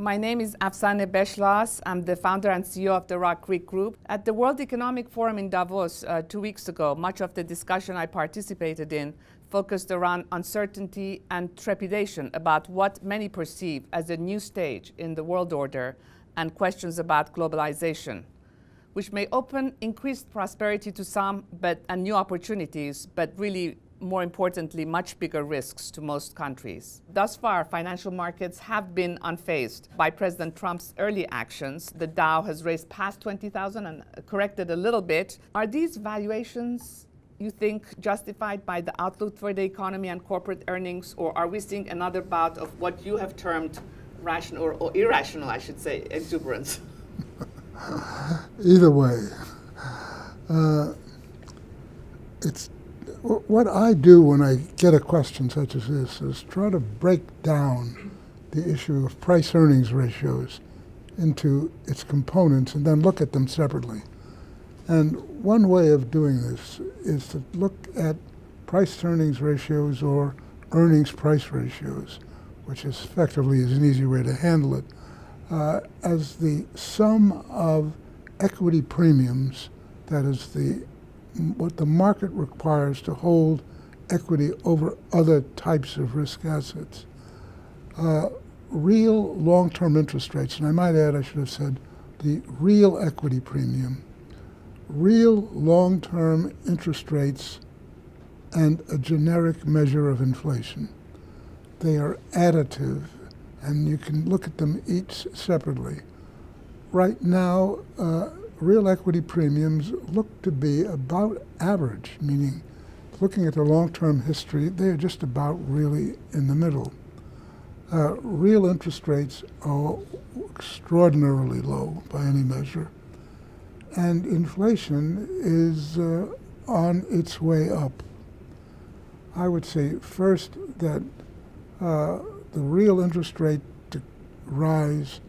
My name is Afsaneh Beschloss. I'm the founder and CEO of the Rock Creek Group. At the World Economic Forum in Davos 2 weeks ago, much of the discussion I participated in focused around uncertainty and trepidation about what many perceive as a new stage in the world order and questions about globalization, which may open increased prosperity to some and new opportunities, but really, more importantly, much bigger risks to most countries. Thus far, financial markets have been unfazed by President Trump's early actions. The Dow has raced past 20,000 and corrected a little bit. Are these valuations, you think, justified by the outlook for the economy and corporate earnings, or are we seeing another bout of what you have termed rational or irrational, I should say, exuberance? Either way, it's what I do when I get a question such as this is try to break down the issue of price-earnings ratios into its components and then look at them separately. And one way of doing this is to look at price-earnings ratios or earnings-price ratios, which is effectively is an easy way to handle it, as the sum of equity premiums, that is what the market requires to hold equity over other types of risk assets. Real long-term interest rates, and I might add, I should have said, the real equity premium, real long-term interest rates, and a generic measure of inflation. They are additive, and you can look at them each separately. Right now, real equity premiums look to be about average, meaning looking at the long-term history, they're just about really in the middle. Real interest rates are extraordinarily low by any measure, and inflation is on its way up. I would say first that the real interest rate rise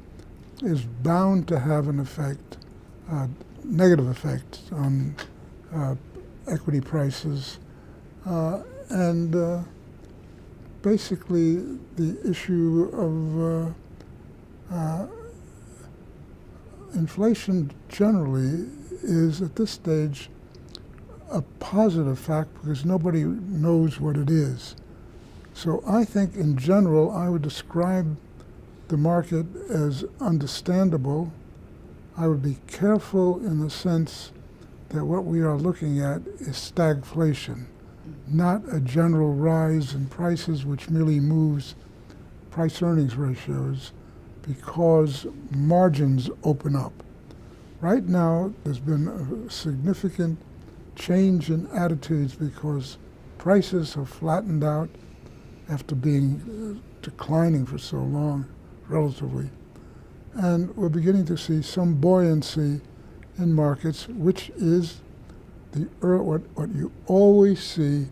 is bound to have an effect, negative effect on equity prices, and basically the issue of inflation generally is at this stage a positive fact because nobody knows what it is. So I think in general I would describe the market as understandable. I would be careful in the sense that what we are looking at is stagflation, not a general rise in prices which merely moves price-earnings ratios because margins open up. Right now, there's been a significant change in attitudes because prices have flattened out after being declining for so long, relatively. And we're beginning to see some buoyancy in markets, which is what you always see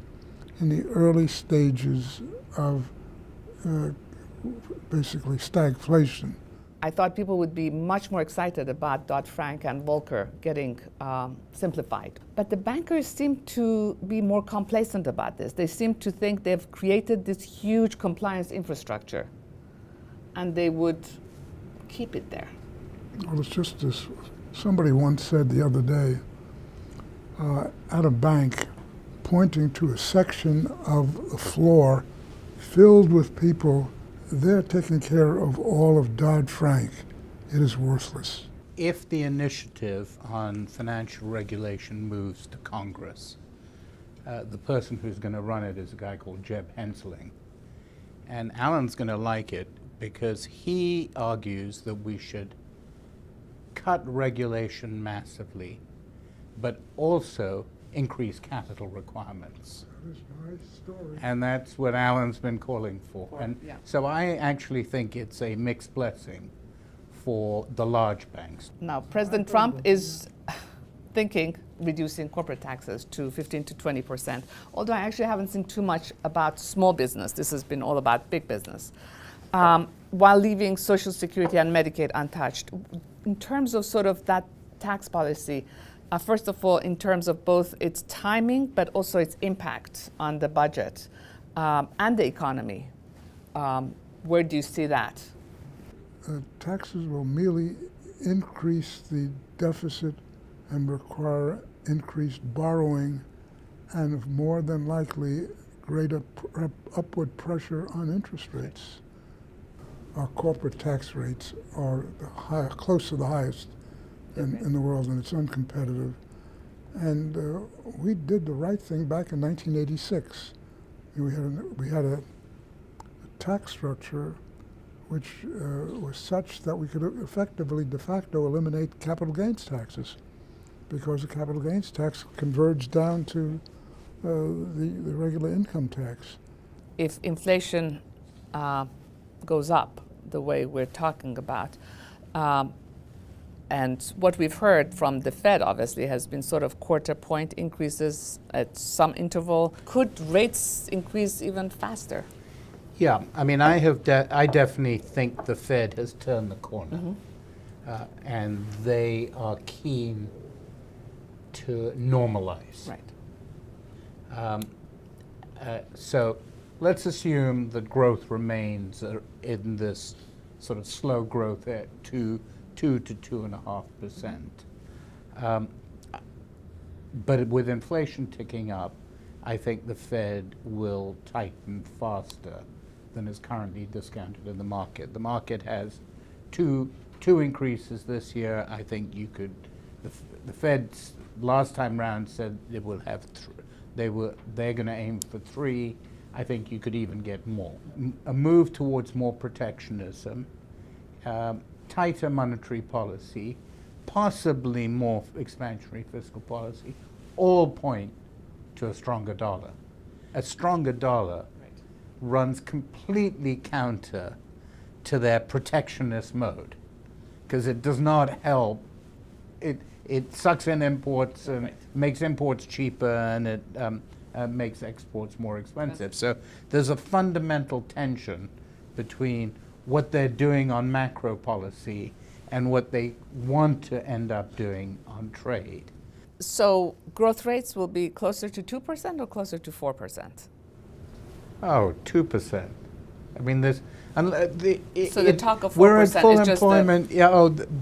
in the early stages of basically stagflation. I thought people would be much more excited about Dodd-Frank and Volcker getting simplified. But the bankers seem to be more complacent about this. They seem to think they've created this huge compliance infrastructure and they would keep it there. Well, it's just as somebody once said the other day at a bank, pointing to a section of the floor filled with people. They're taking care of all of Dodd-Frank. It is worthless. If the initiative on financial regulation moves to Congress, the person who's going to run it is a guy called Jeb Hensling. And Alan's going to like it because he argues that we should cut regulation massively, but also increase capital requirements. That is my story. And that's what Alan's been calling for. And yeah. so I actually think it's a mixed blessing for the large banks. Now, President Trump is thinking reducing corporate taxes to 15 to 20%, although I actually haven't seen too much about small business. This has been all about big business, while leaving Social Security and Medicaid untouched. In terms of sort of that tax policy, first of all, in terms of both its timing, but also its impact on the budget and the economy, where do you see that? taxes will merely increase the deficit and require increased borrowing and more than likely greater upward pressure on interest rates. Our corporate tax rates are close to the highest in the world, and it's uncompetitive. And we did the right thing back in 1986. We had a tax structure which was such that we could effectively, de facto, eliminate capital gains taxes, because the capital gains tax converged down to the regular income tax. If inflation goes up the way we're talking about, and what we've heard from the Fed, obviously, has been sort of quarter point increases at some interval. Could rates increase even faster? Yeah, I mean, I definitely think the Fed has turned the corner, and they are keen to normalize. Right. So let's assume that growth remains in this sort of slow growth at 2 to 2.5%. But with inflation ticking up, I think the Fed will tighten faster than is currently discounted in the market. The market has two increases this year. I think you could. The Fed last time round said it will have they're going to aim for 3. I think you could even get more. A move towards more protectionism, tighter monetary policy, possibly more expansionary fiscal policy, all point to a stronger dollar. A stronger dollar runs completely counter to their protectionist mode, because it does not help. It sucks in imports and makes imports cheaper, and it makes exports more expensive. So there's a fundamental tension between what they're doing on macro policy and what they want to end up doing on trade. So growth rates will be closer to 2% or closer to 4%? Oh, 2%. I mean, there's... So the talk of 4% we're at full is just employment.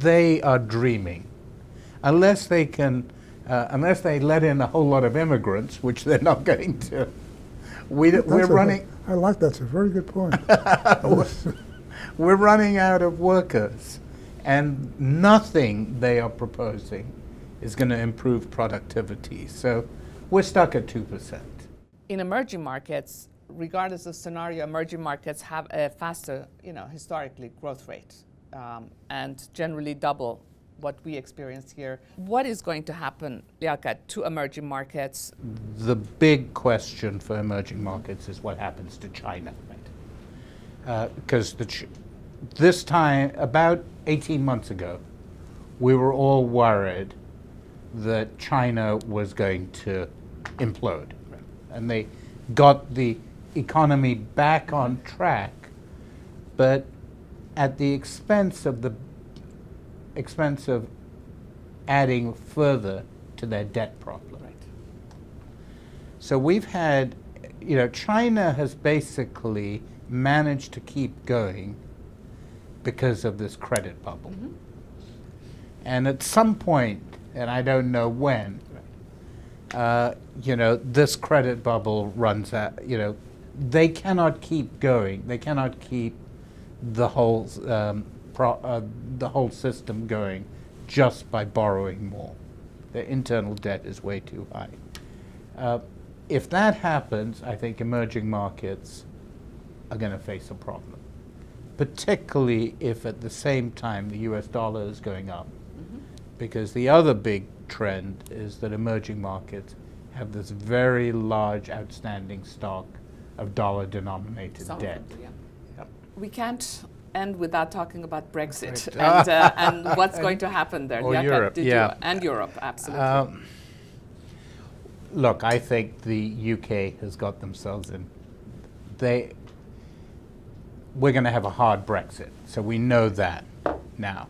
They are dreaming. Unless they can, unless they let in a whole lot of immigrants, which they're not going to. We're running... I like that. It's a very good point. We're running out of workers, and nothing they are proposing is going to improve productivity. So we're stuck at 2%. In emerging markets, regardless of scenario, emerging markets have a faster, historically, growth rate, and generally double what we experience here. What is going to happen, Liaquat, to emerging markets? The big question for emerging markets is what happens to China. Because this time, about 18 months ago, we were all worried that China was going to implode. And they got the economy back on track, but at the expense of adding further to their debt problem. Right. So we've had, China has basically managed to keep going because of this credit bubble. Mm-hmm. And at some point, and I don't know when, this credit bubble runs out. They cannot keep going. They cannot keep the whole system going just by borrowing more. Their internal debt is way too high. If that happens, I think emerging markets are going to face a problem, particularly if at the same time the US dollar is going up. Mm-hmm. Because the other big trend is that emerging markets have this very large outstanding stock of dollar-denominated debt. Yeah. Yep. We can't end without talking about Brexit Right. and what's going to happen there. Or Liaquat, Europe, and Europe, absolutely. Look, I think the UK has got themselves in. We're going to have a hard Brexit, so we know that now.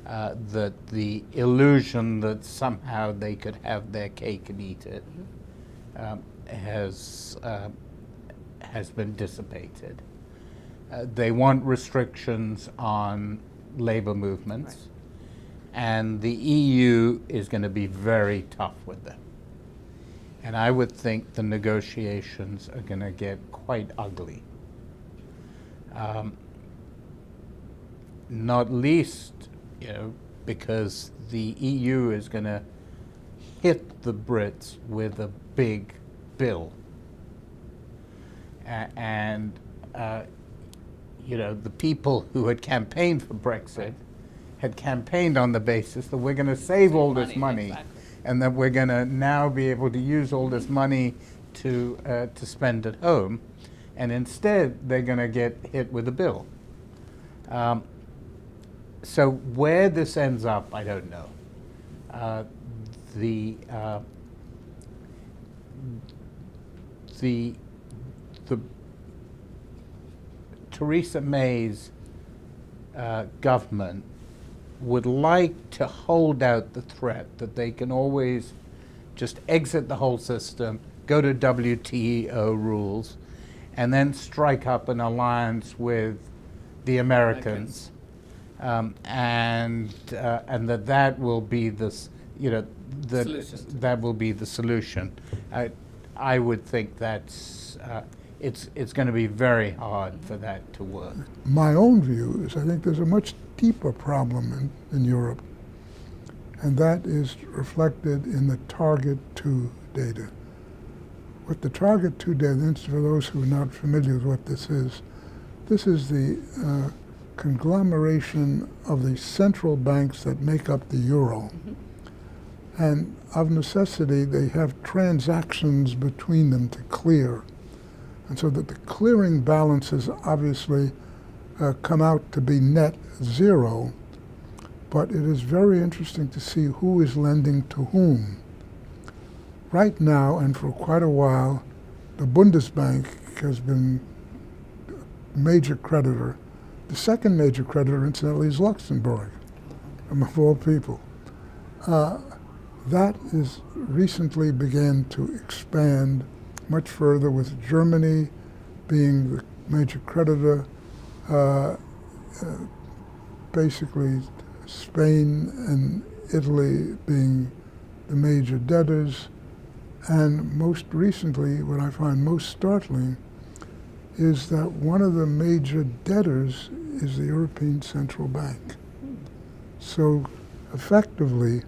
That the illusion that somehow they could have their cake and eat it has been dissipated. They want restrictions on labor movements. Right. And the EU is going to be very tough with them. And I would think the negotiations are going to get quite ugly. Not least, because the EU is going to hit the Brits with a big bill. And the people who had campaigned for Brexit had campaigned on the basis that we're going to save all this money, exactly. and that we're going to now be able to use all this money to spend at home, and instead they're going to get hit with a bill. So where this ends up, I don't know. The Theresa May's government would like to hold out the threat that they can always just exit the whole system, go to WTO rules, and then strike up an alliance with the Americans, and that will be this, Solution. that will be the solution. I would think that's it's going to be very hard for that to work. My own view is I think there's a much deeper problem in Europe, and that is reflected in the Target 2 data. What the Target 2 data, and for those who are not familiar with what this is the conglomeration of the central banks that make up the euro. Mm-hmm. And of necessity, they have transactions between them to clear. And so that the clearing balances obviously come out to be net zero, but it is very interesting to see who is lending to whom. Right now, and for quite a while, the Bundesbank has been a major creditor. The second major creditor, incidentally, is Luxembourg, of all people. That is recently began to expand much further, with Germany being the major creditor, basically Spain and Italy being the major debtors, and most recently, what I find most startling is that one of the major debtors is the European Central Bank. So effectively,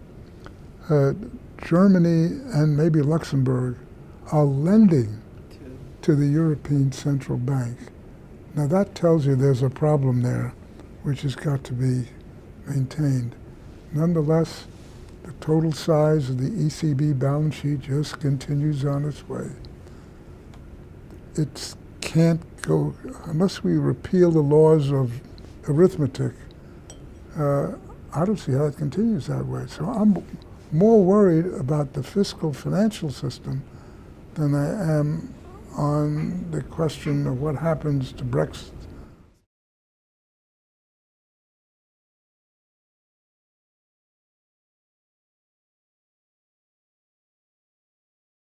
Germany and maybe Luxembourg are lending to the European Central Bank. Now that tells you there's a problem there which has got to be maintained. Nonetheless, the total size of the ECB balance sheet just continues on its way. It can't go, unless we repeal the laws of arithmetic, I don't see how it continues that way. So I'm more worried about the fiscal financial system than I am on the question of what happens to Brexit